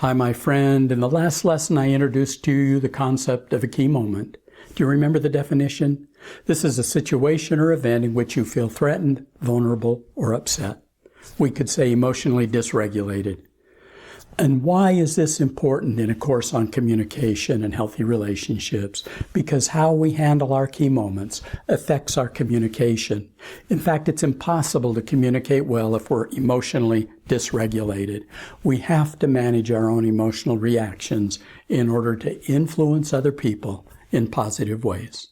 Hi, my friend. In the last lesson, I introduced to you the concept of a key moment. Do you remember the definition? This is a situation or event in which you feel threatened, vulnerable, or upset. We could say emotionally dysregulated. And why is this important in a course on communication and healthy relationships? Because how we handle our key moments affects our communication. In fact, it's impossible to communicate well if we're emotionally dysregulated. We have to manage our own emotional reactions in order to influence other people in positive ways.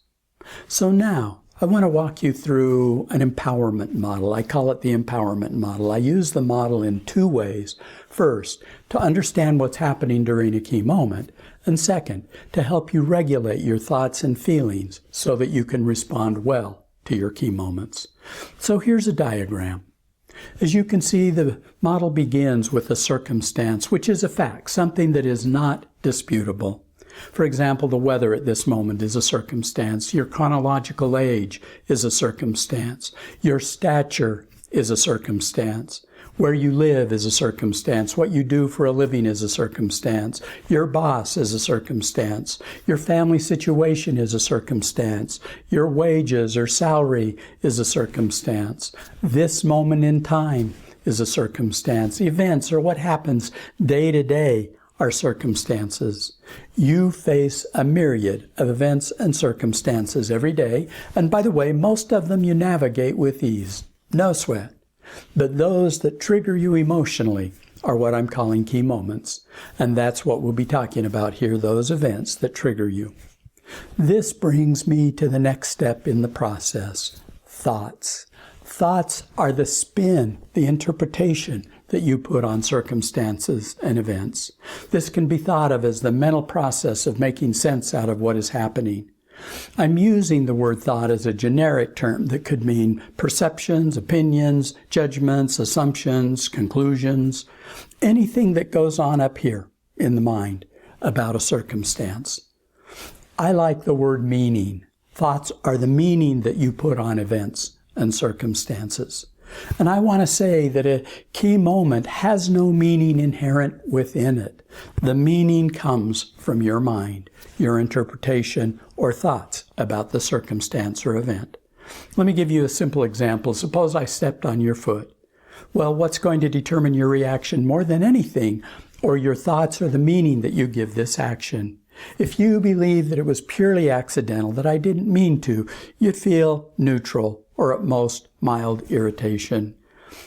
So now, I want to walk you through an empowerment model. I call it the empowerment model. I use the model in two ways. First, to understand what's happening during a key moment. And second, to help you regulate your thoughts and feelings so that you can respond well to your key moments. So here's a diagram. As you can see, the model begins with a circumstance, which is a fact, something that is not disputable. For example, the weather at this moment is a circumstance. Your chronological age is a circumstance. Your stature is a circumstance. Where you live is a circumstance. What you do for a living is a circumstance. Your boss is a circumstance. Your family situation is a circumstance. Your wages or salary is a circumstance. This moment in time is a circumstance. Events or what happens day to day are circumstances. You face a myriad of events and circumstances every day. And by the way, most of them you navigate with ease. No sweat. But those that trigger you emotionally are what I'm calling key moments. And that's what we'll be talking about here, those events that trigger you. This brings me to the next step in the process, thoughts. Thoughts are the spin, the interpretation that you put on circumstances and events. This can be thought of as the mental process of making sense out of what is happening. I'm using the word thought as a generic term that could mean perceptions, opinions, judgments, assumptions, conclusions, anything that goes on up here in the mind about a circumstance. I like the word meaning. Thoughts are the meaning that you put on events and circumstances. And I want to say that a key moment has no meaning inherent within it. The meaning comes from your mind, your interpretation or thoughts about the circumstance or event. Let me give you a simple example. Suppose I stepped on your foot. Well, what's going to determine your reaction more than anything, or your thoughts or the meaning that you give this action? If you believe that it was purely accidental, that I didn't mean to, you'd feel neutral or at most mild irritation.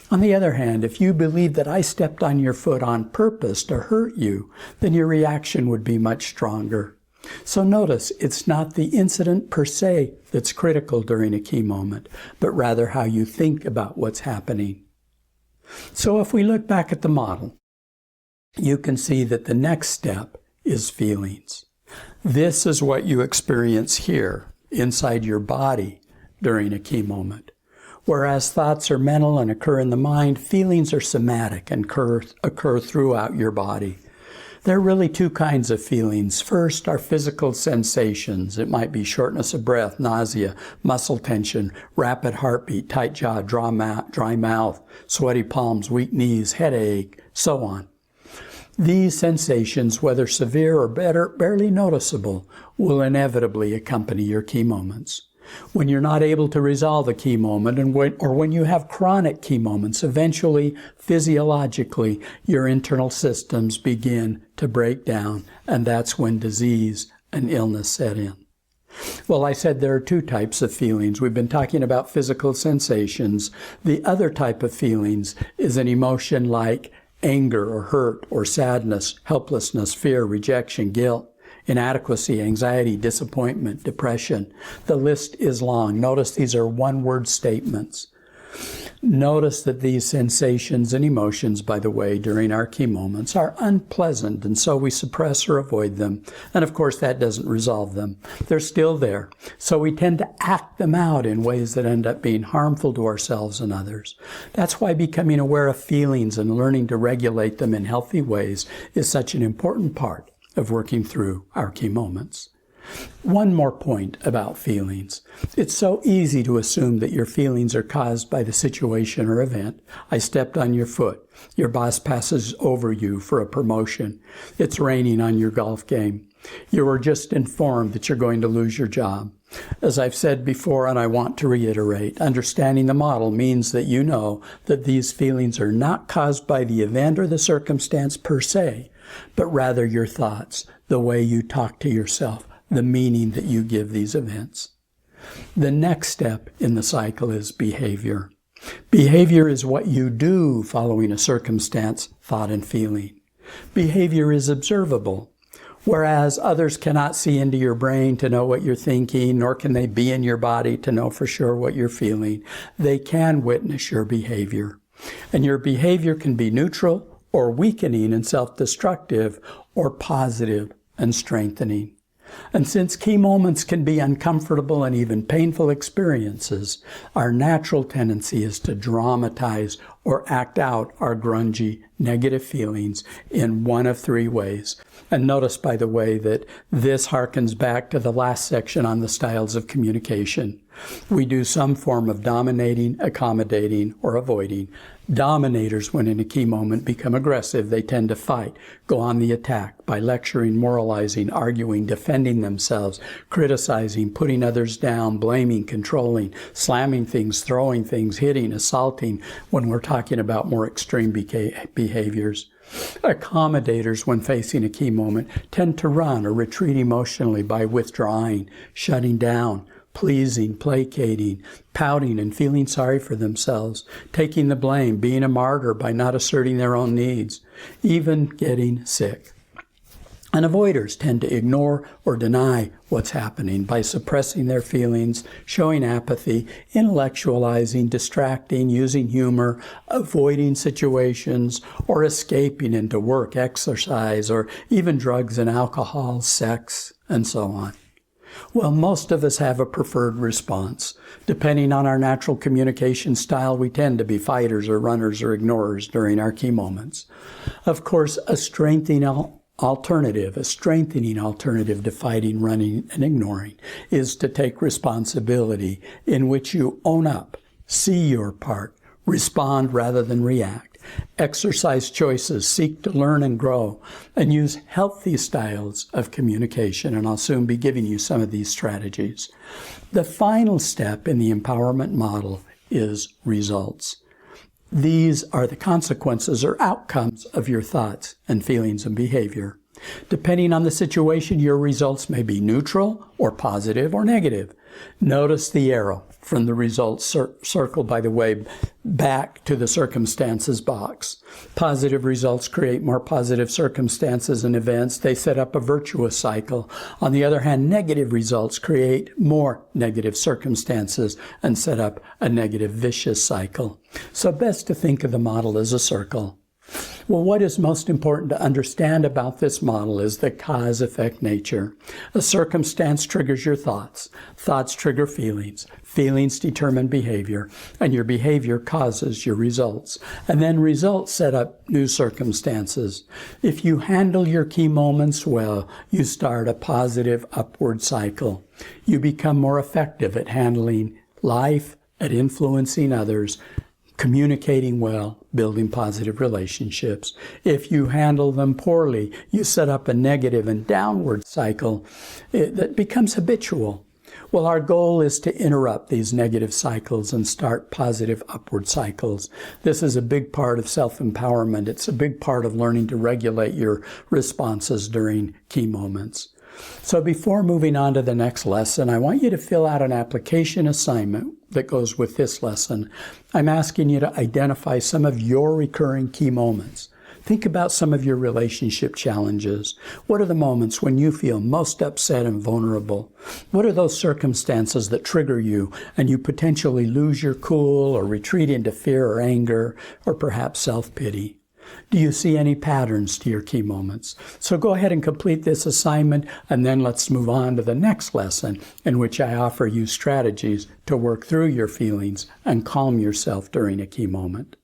On the other hand, if you believe that I stepped on your foot on purpose to hurt you, then your reaction would be much stronger. So notice, it's not the incident per se that's critical during a key moment, but rather how you think about what's happening. So if we look back at the model, you can see that the next step is feelings. This is what you experience here inside your body during a key moment. Whereas thoughts are mental and occur in the mind, feelings are somatic and occur throughout your body. There are really two kinds of feelings. First are physical sensations. It might be shortness of breath, nausea, muscle tension, rapid heartbeat, tight jaw, dry mouth, sweaty palms, weak knees, headache, so on. These sensations, whether severe or barely noticeable, will inevitably accompany your key moments. When you're not able to resolve a key moment, or when you have chronic key moments, eventually, physiologically, your internal systems begin to break down, and that's when disease and illness set in. Well, I said there are two types of feelings. We've been talking about physical sensations. The other type of feelings is an emotion like anger or hurt or sadness, helplessness, fear, rejection, guilt, inadequacy, anxiety, disappointment, depression. The list is long. Notice these are one-word statements. Notice that these sensations and emotions, by the way, during our key moments are unpleasant, and so we suppress or avoid them. And of course, that doesn't resolve them. They're still there. So we tend to act them out in ways that end up being harmful to ourselves and others. That's why becoming aware of feelings and learning to regulate them in healthy ways is such an important part of working through our key moments. One more point about feelings. It's so easy to assume that your feelings are caused by the situation or event. I stepped on your foot. Your boss passes over you for a promotion. It's raining on your golf game. You were just informed that you're going to lose your job. As I've said before, and I want to reiterate, understanding the model means that you know that these feelings are not caused by the event or the circumstance per se, but rather your thoughts, the way you talk to yourself, the meaning that you give these events. The next step in the cycle is behavior. Behavior is what you do following a circumstance, thought, and feeling. Behavior is observable. Whereas others cannot see into your brain to know what you're thinking, nor can they be in your body to know for sure what you're feeling, they can witness your behavior. And your behavior can be neutral or weakening and self-destructive, or positive and strengthening. And since key moments can be uncomfortable and even painful experiences, our natural tendency is to dramatize or act out our grungy, negative feelings in one of three ways. And notice, by the way, that this harkens back to the last section on the styles of communication. We do some form of dominating, accommodating, or avoiding. Dominators, when in a key moment, become aggressive. They tend to fight, go on the attack by lecturing, moralizing, arguing, defending themselves, criticizing, putting others down, blaming, controlling, slamming things, throwing things, hitting, assaulting, when we're talking about more extreme behaviors. Accommodators, when facing a key moment, tend to run or retreat emotionally by withdrawing, shutting down, pleasing, placating, pouting, and feeling sorry for themselves, taking the blame, being a martyr by not asserting their own needs, even getting sick. And avoiders tend to ignore or deny what's happening by suppressing their feelings, showing apathy, intellectualizing, distracting, using humor, avoiding situations, or escaping into work, exercise, or even drugs and alcohol, sex, and so on. Well, most of us have a preferred response. Depending on our natural communication style, we tend to be fighters or runners or ignorers during our key moments. Of course, a strengthening alternative to fighting, running, and ignoring is to take responsibility, in which you own up, see your part, respond rather than react. Exercise choices, seek to learn and grow, and use healthy styles of communication, and I'll soon be giving you some of these strategies. The final step in the empowerment model is results. These are the consequences or outcomes of your thoughts and feelings and behavior. Depending on the situation, your results may be neutral or positive or negative. Notice the arrow from the results circle, by the way, back to the circumstances box. Positive results create more positive circumstances and events. They set up a virtuous cycle. On the other hand, negative results create more negative circumstances and set up a negative vicious cycle. So best to think of the model as a circle. Well, what is most important to understand about this model is the cause-effect nature. A circumstance triggers your thoughts. Thoughts trigger feelings. Feelings determine behavior. And your behavior causes your results. And then results set up new circumstances. If you handle your key moments well, you start a positive upward cycle. You become more effective at handling life, at influencing others, communicating well, building positive relationships. If you handle them poorly, you set up a negative and downward cycle that becomes habitual. Well, our goal is to interrupt these negative cycles and start positive upward cycles. This is a big part of self-empowerment. It's a big part of learning to regulate your responses during key moments. So before moving on to the next lesson, I want you to fill out an application assignment that goes with this lesson. I'm asking you to identify some of your recurring key moments. Think about some of your relationship challenges. What are the moments when you feel most upset and vulnerable? What are those circumstances that trigger you and you potentially lose your cool or retreat into fear or anger or perhaps self-pity? Do you see any patterns to your key moments? So go ahead and complete this assignment, and then let's move on to the next lesson, in which I offer you strategies to work through your feelings and calm yourself during a key moment.